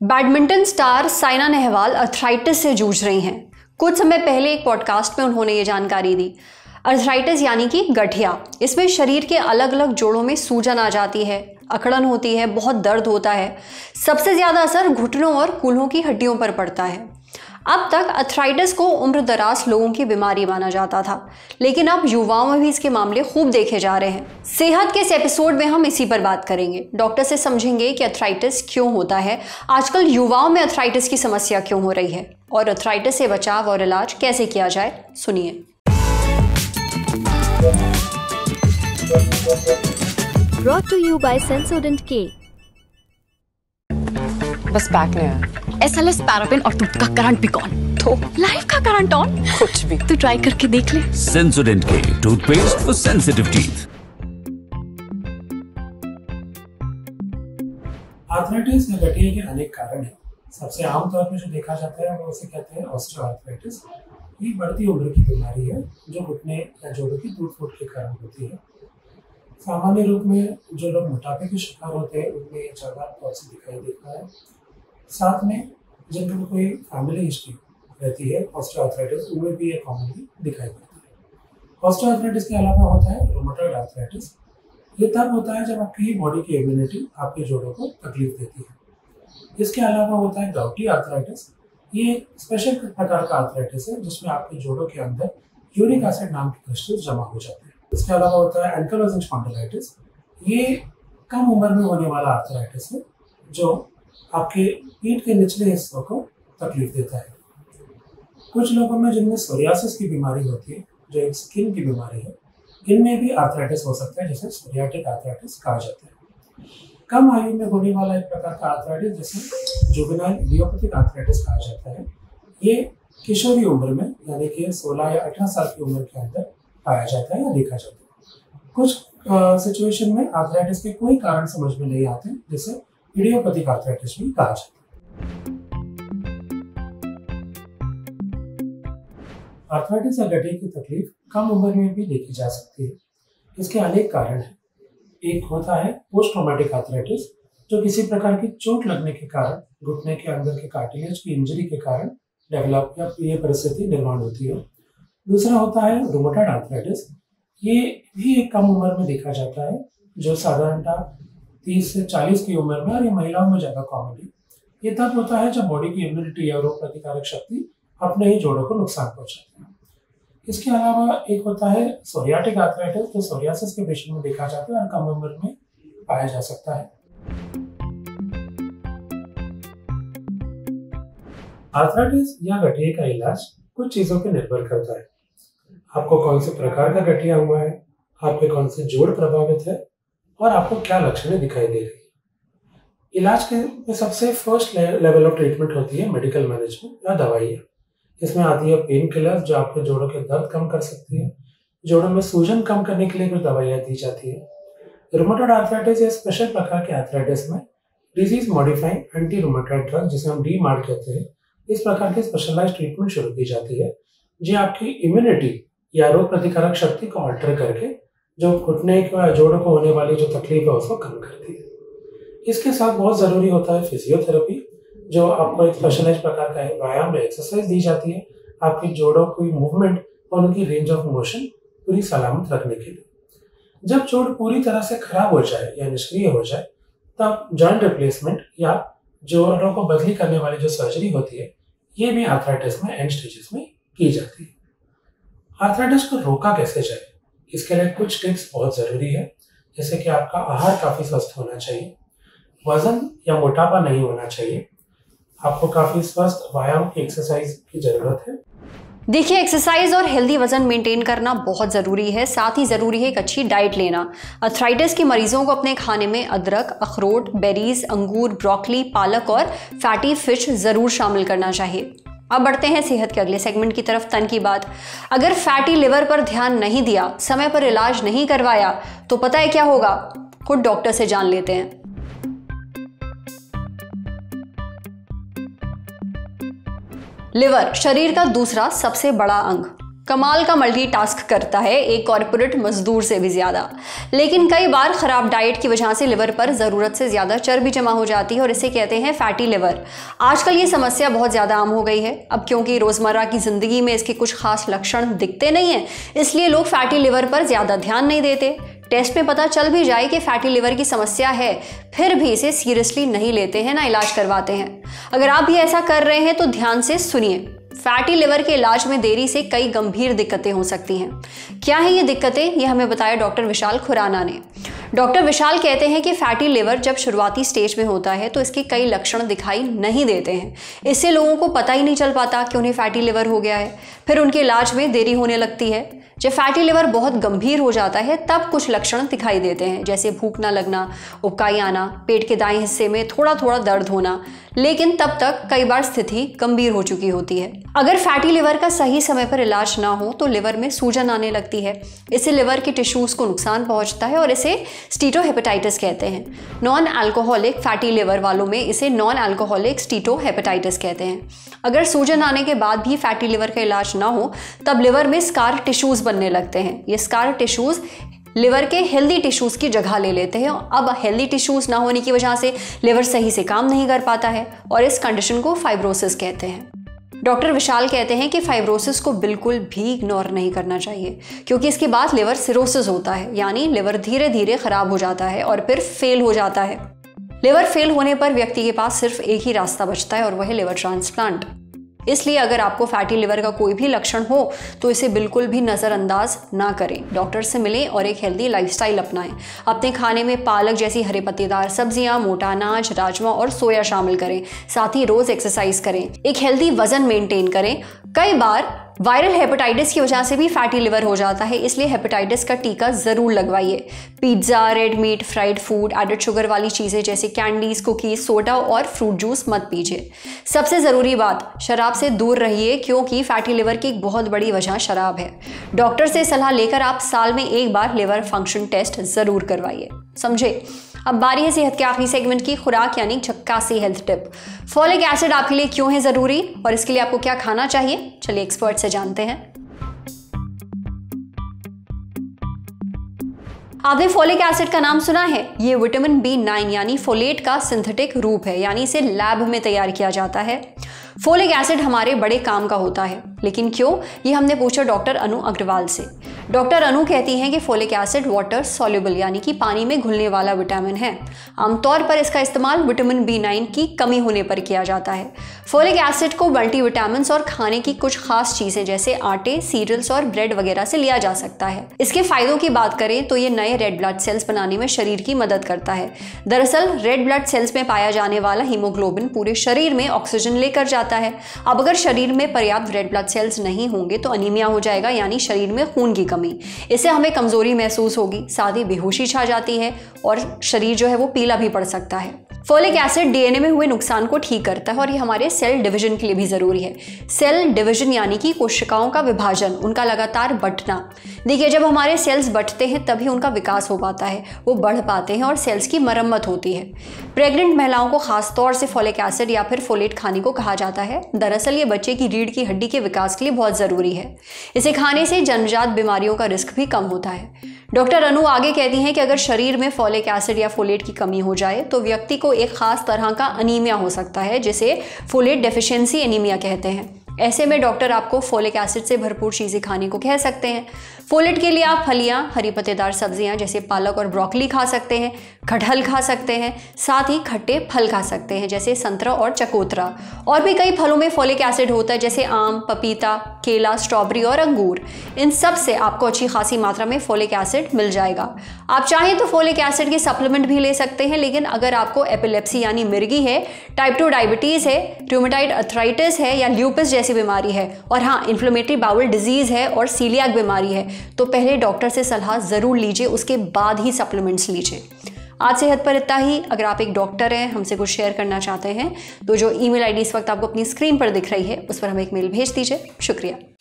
Badminton star Saina Nehwal arthritis से जूझ रही हैं। कुछ समय पहले एक पॉडकास्ट में उन्होंने ये जानकारी दी। अर्थराइटिस यानी कि गठिया, इसमें शरीर के अलग अलग जोड़ों में सूजन आ जाती है, अकड़न होती है, बहुत दर्द होता है। सबसे ज़्यादा असर घुटनों और कूल्हों की हड्डियों पर पड़ता है। अब तक अर्थराइटिस को उम्र दराज लोगों की बीमारी माना जाता था, लेकिन अब युवाओं में भी इसके मामले खूब देखे जा रहे हैं। सेहत के इस एपिसोड में हम इसी पर बात करेंगे। डॉक्टर से समझेंगे कि अर्थराइटिस क्यों होता है, आजकल युवाओं में अर्थराइटिस की समस्या क्यों हो रही है और अर्थराइटिस से बचाव और इलाज कैसे किया जाए। सुनिए। Brought to you by Sensodyne K। बस बैक नहीं आया। SLS पैराफिन और दूध का करंट भी कौन? तो लाइफ का करंट ऑन? कुछ भी। तो ट्राई करके देख ले। Sensodyne K toothpaste for sensitive teeth. Arthritis या गठिया के अनेक कारण हैं। सबसे आम तौर पर जो देखा जाता है वो उसे कहते हैं ऑस्टियोआर्थराइटिस। ये बढ़ती उम्र की बीमारी है जो घुटने या जोड़ों की टूट फूट के कारण होती है। सामान्य रूप में जो लोग मोटापे के शिकार होते हैं उनमें ये ज़्यादा तौर से दिखाई देता है। साथ में जिनको कोई फैमिली हिस्ट्री रहती है ऑस्टियोआर्थराइटिस, उनमें भी ये कॉमनली दिखाई देती है। ऑस्टियोआर्थराइटिस के अलावा होता है रूमेटॉइड आर्थराइटिस। ये तब होता है जब आपकी बॉडी की इम्यूनिटी आपके जोड़ों को तकलीफ देती है। इसके अलावा होता है गाउटी आर्थराइटिस। ये स्पेशल प्रकार का आर्थराइटिस है जिसमें आपके जोड़ों के अंदर यूरिक एसिड नाम के क्रिस्टल्स जमा हो जाते हैं। इसके अलावा होता है एंकाइलोजिंग स्पॉन्डिलाइटिस। ये कम उम्र में होने वाला आर्थराइटिस है जो आपके पीठ के निचले हिस्सों को तकलीफ देता है। कुछ लोगों में जिनमें सोरियासिस की बीमारी होती है, जो एक स्किन की बीमारी है, इनमें भी आर्थराइटिस हो सकता है, जिसे सोरियाटिक आर्थराइटिस कहा जाता है। कम आयु में होने वाला एक प्रकार का आर्थराइटिस जिसे जुवेनाइल इडियोपैथिक आर्थराइटिस कहा जाता है, ये किशोरी उम्र में यानी कि 16 या 18 साल की उम्र के अंदर पाया जाता है या देखा जाता है। कुछ सिचुएशन में आर्थराइटिस के कोई कारण समझ में नहीं आते, जिसे इडियोपैथिक आर्थराइटिस भी कहा जाता है। आर्थराइटिस या गठिया की तकलीफ कम उम्र में भी देखी जा सकती है। इसके अनेक कारण हैं। एक होता है पोस्ट ट्रॉमेटिक आर्थराइटिस, जो किसी प्रकार की चोट लगने के कारण घुटने के अंदर के कार्टिलेज की इंजरी के कारण डेवलप या ये परिस्थिति निर्माण होती है। दूसरा होता है रूमेटॉइड आर्थराइटिस। ये भी एक कम उम्र में देखा जाता है, जो साधारणतः 30 से 40 की उम्र में, और ये महिलाओं में ज़्यादा कॉमन है। ये तब होता है जब बॉडी की इम्यूनिटी या रोग प्रतिकारक शक्ति अपने ही जोड़ों को नुकसान पहुंचाती है। इसके अलावा एक होता है सोरियाटिक आर्थराइटिस, जो सोरियासिस के पेशेंट में देखा जाता है और कम उम्र में पाया जा सकता है। आर्थराइटिस या गठिया का इलाज कुछ चीज़ों पर निर्भर करता है। आपको कौन से प्रकार का गठिया हुआ है, आपके कौन से जोड़ प्रभावित है और आपको क्या लक्षणें दिखाई दे रही है। इलाज के सबसे फर्स्ट लेवल ऑफ ट्रीटमेंट होती है मेडिकल मैनेजमेंट या दवाइयाँ। इसमें आती है पेन किलर, जो आपके जोड़ों के दर्द कम कर सकती है। जोड़ों में सूजन कम करने के लिए कुछ दवाइयाँ दी जाती है। रूमेटॉइड आर्थराइटिस या स्पेशल प्रकार के आर्थराइटिस में disease modifying anti rheumatoid drug, जिसे हम DMARD कहते हैं, इस प्रकार के स्पेशलाइज्ड ट्रीटमेंट शुरू की जाती है, जो आपकी इम्यूनिटी या रोग प्रतिकारक शक्ति को अल्टर करके जो घुटने को जोड़ों को होने वाली जो तकलीफ है उसको कम करती है। इसके साथ बहुत ज़रूरी होता है फिजियोथेरेपी, जो आपको एक स्पेशलाइज्ड प्रकार का व्यायाम में एक्सरसाइज दी जाती है आपकी जोड़ों की मूवमेंट और उनकी रेंज ऑफ मोशन पूरी सलामत रखने के लिए। जब जोड़ पूरी तरह से खराब हो जाए या निष्क्रिय हो जाए, तब जॉइंट रिप्लेसमेंट या जोड़ों को बदली करने वाली जो सर्जरी होती है, ये भी आर्थराइटिस में एंड स्टेजेस में की जाती है। आर्थराइटिस को रोका कैसे जाए, इसके लिए कुछ टिप्स बहुत ज़रूरी है, जैसे कि आपका आहार काफ़ी स्वस्थ होना चाहिए, वजन या मोटापा नहीं होना चाहिए, आपको काफ़ी स्वस्थ व्यायाम की एक्सरसाइज की ज़रूरत है। देखिए, एक्सरसाइज और हेल्दी वजन मेंटेन करना बहुत ज़रूरी है। साथ ही ज़रूरी है एक अच्छी डाइट लेना। अर्थराइटिस के मरीजों को अपने खाने में अदरक, अखरोट, बेरीज, अंगूर, ब्रोकली, पालक और फैटी फिश ज़रूर शामिल करना चाहिए। अब बढ़ते हैं सेहत के अगले सेगमेंट की तरफ, तन की बात। अगर फैटी लिवर पर ध्यान नहीं दिया, समय पर इलाज नहीं करवाया, तो पता है क्या होगा? खुद डॉक्टर से जान लेते हैं। लिवर शरीर का दूसरा सबसे बड़ा अंग। कमाल का मल्टीटास्क करता है, एक कॉर्पोरेट मजदूर से भी ज्यादा। लेकिन कई बार खराब डाइट की वजह से लिवर पर जरूरत से ज्यादा चर्बी जमा हो जाती है और इसे कहते हैं फैटी लिवर। आजकल ये समस्या बहुत ज्यादा आम हो गई है। अब क्योंकि रोजमर्रा की जिंदगी में इसके कुछ खास लक्षण दिखते नहीं है, इसलिए लोग फैटी लिवर पर ज्यादा ध्यान नहीं देते। टेस्ट में पता चल भी जाए कि फैटी लिवर की समस्या है, फिर भी इसे सीरियसली नहीं लेते हैं, ना इलाज करवाते हैं। अगर आप भी ऐसा कर रहे हैं तो ध्यान से सुनिए। फैटी लिवर के इलाज में देरी से कई गंभीर दिक्कतें हो सकती हैं। क्या है ये दिक्कतें, ये हमें बताया डॉक्टर विशाल खुराना ने। डॉक्टर विशाल कहते हैं कि फैटी लिवर जब शुरुआती स्टेज में होता है तो इसके कई लक्षण दिखाई नहीं देते हैं। इससे लोगों को पता ही नहीं चल पाता कि उन्हें फैटी लिवर हो गया है। फिर उनके इलाज में देरी होने लगती है। जब फैटी लिवर बहुत गंभीर हो जाता है तब कुछ लक्षण दिखाई देते हैं, जैसे भूख ना लगना, उबकाई आना, पेट के दाएं हिस्से में थोड़ा थोड़ा दर्द होना। लेकिन तब तक कई बार स्थिति गंभीर हो चुकी होती है। अगर फैटी लिवर का सही समय पर इलाज ना हो तो लिवर में सूजन आने लगती है। इससे लिवर की टिश्यूज को नुकसान पहुंचता है और इसे स्टीटोहेपेटाइटिस कहते हैं। नॉन अल्कोहलिक फैटी लिवर वालों में इसे नॉन अल्कोहलिक स्टीटोहेपेटाइटिस कहते हैं। अगर सूजन आने के बाद भी फैटी लिवर का इलाज ना हो तब लिवर में स्कार टिश्यूज बनने लगते हैं। ये स्कार टिश्यूज लिवर के हेल्दी टिश्यूज की जगह ले लेते हैं। अब हेल्दी टिश्यूज ना होने की वजह से लिवर सही से काम नहीं कर पाता है और इस कंडीशन को फाइब्रोसिस कहते हैं। डॉक्टर विशाल कहते हैं कि फाइब्रोसिस को बिल्कुल भी इग्नोर नहीं करना चाहिए, क्योंकि इसके बाद लिवर सिरोसिस होता है, यानी लिवर धीरे धीरे खराब हो जाता है और फिर फेल हो जाता है। लिवर फेल होने पर व्यक्ति के पास सिर्फ एक ही रास्ता बचता है और वह है लिवर ट्रांसप्लांट। इसलिए अगर आपको फैटी लिवर का कोई भी लक्षण हो तो इसे बिल्कुल भी नज़रअंदाज ना करें। डॉक्टर से मिलें और एक हेल्दी लाइफस्टाइल अपनाएं। अपने खाने में पालक जैसी हरे पत्तेदार सब्जियां, मोटा अनाज, राजमा और सोया शामिल करें। साथ ही रोज एक्सरसाइज करें, एक हेल्दी वजन मेंटेन करें। कई बार वायरल हेपेटाइटिस की वजह से भी फैटी लिवर हो जाता है, इसलिए हेपेटाइटिस का टीका जरूर लगवाइए। Pizza, red meat, fried food, added sugar वाली चीज़ें जैसे कैंडीज, कुकीज, सोडा और फ्रूट जूस मत पीजिए। सबसे ज़रूरी बात, शराब से दूर रहिए, क्योंकि फैटी लिवर की एक बहुत बड़ी वजह शराब है। डॉक्टर से सलाह लेकर आप साल में एक बार लिवर फंक्शन टेस्ट ज़रूर करवाइए। समझे? अब बारी है सेहत के आखिरी सेगमेंट की, खुराक यानी झक्कासी हेल्थ टिप। फॉलिक एसिड आपके लिए क्यों है ज़रूरी और इसके लिए आपको क्या खाना चाहिए, चलिए एक्सपर्ट से जानते हैं। आपने फोलिक एसिड का नाम सुना है? ये विटामिन B9 यानी फोलेट का सिंथेटिक रूप है, यानी इसे लैब में तैयार किया जाता है। फोलिक एसिड हमारे बड़े काम का होता है, लेकिन क्यों, ये हमने पूछा डॉक्टर अनु अग्रवाल से। डॉक्टर अनु कहती हैं कि फोलिक एसिड वाटर सॉल्युबल यानी कि पानी में घुलने वाला विटामिन है। आमतौर पर इसका इस्तेमाल विटामिन B9 की कमी होने पर किया जाता है। फोलिक एसिड को मल्टीविटामिन्स और खाने की कुछ खास चीज़ें जैसे आटे, सीरियल्स और ब्रेड वगैरह से लिया जा सकता है। इसके फायदों की बात करें तो ये नए रेड ब्लड सेल्स बनाने में शरीर की मदद करता है। दरअसल रेड ब्लड सेल्स में पाया जाने वाला हीमोग्लोबिन पूरे शरीर में ऑक्सीजन लेकर जाता है। अब अगर शरीर में पर्याप्त रेड ब्लड सेल्स नहीं होंगे तो अनीमिया हो जाएगा, यानी शरीर में खून की कमी। इससे हमें कमजोरी महसूस होगी, साथ ही बेहोशी छा जाती है और शरीर जो है वो पीला भी पड़ सकता है। फोलिक एसिड डीएनए में हुए नुकसान को ठीक करता है और ये हमारे सेल डिवीजन के लिए भी जरूरी है। सेल डिवीजन यानी कि कोशिकाओं का विभाजन, उनका लगातार बढ़ना। देखिए, जब हमारे सेल्स बढ़ते हैं तभी उनका विकास हो पाता है, वो बढ़ पाते हैं और सेल्स की मरम्मत होती है। प्रेग्नेंट महिलाओं को खास तौर से फोलिक एसिड या फिर फोलेट खाने को कहा जाता है। दरअसल ये बच्चे की रीढ़ की हड्डी के विकास के लिए बहुत जरूरी है। इसे खाने से जन्मजात बीमारियों का रिस्क भी कम होता है। डॉक्टर अनु आगे कहती हैं कि अगर शरीर में फोलिक एसिड या फोलेट की कमी हो जाए तो व्यक्ति को एक खास तरह का अनीमिया हो सकता है, जिसे फोलेट डेफिशिएंसी एनीमिया कहते हैं। ऐसे में डॉक्टर आपको फोलिक एसिड से भरपूर चीज़ें खाने को कह सकते हैं। फोलेट के लिए आप फलियां, हरी पत्तेदार सब्जियां जैसे पालक और ब्रोकली खा सकते हैं, कटहल खा सकते हैं, साथ ही खट्टे फल खा सकते हैं जैसे संतरा और चकोतरा। और भी कई फलों में फोलिक एसिड होता है जैसे आम, पपीता, केला, स्ट्रॉबेरी और अंगूर। इन सब से आपको अच्छी खासी मात्रा में फोलिक एसिड मिल जाएगा। आप चाहें तो फोलिक एसिड के सप्लीमेंट भी ले सकते हैं, लेकिन अगर आपको एपिलेप्सी यानी मिर्गी है, टाइप 2 डायबिटीज़ है, रूमेटॉइड अर्थराइटिस है या ल्यूपस जैसी बीमारी है, और हाँ इन्फ्लेमेटरी बाउल डिजीज़ है और सीलियाक बीमारी है, तो पहले डॉक्टर से सलाह ज़रूर लीजिए, उसके बाद ही सप्लीमेंट्स लीजिए। आज सेहत पर इतना ही। अगर आप एक डॉक्टर हैं, हमसे कुछ शेयर करना चाहते हैं तो जो ईमेल आईडी इस वक्त आपको अपनी स्क्रीन पर दिख रही है उस पर हमें एक मेल भेज दीजिए। शुक्रिया।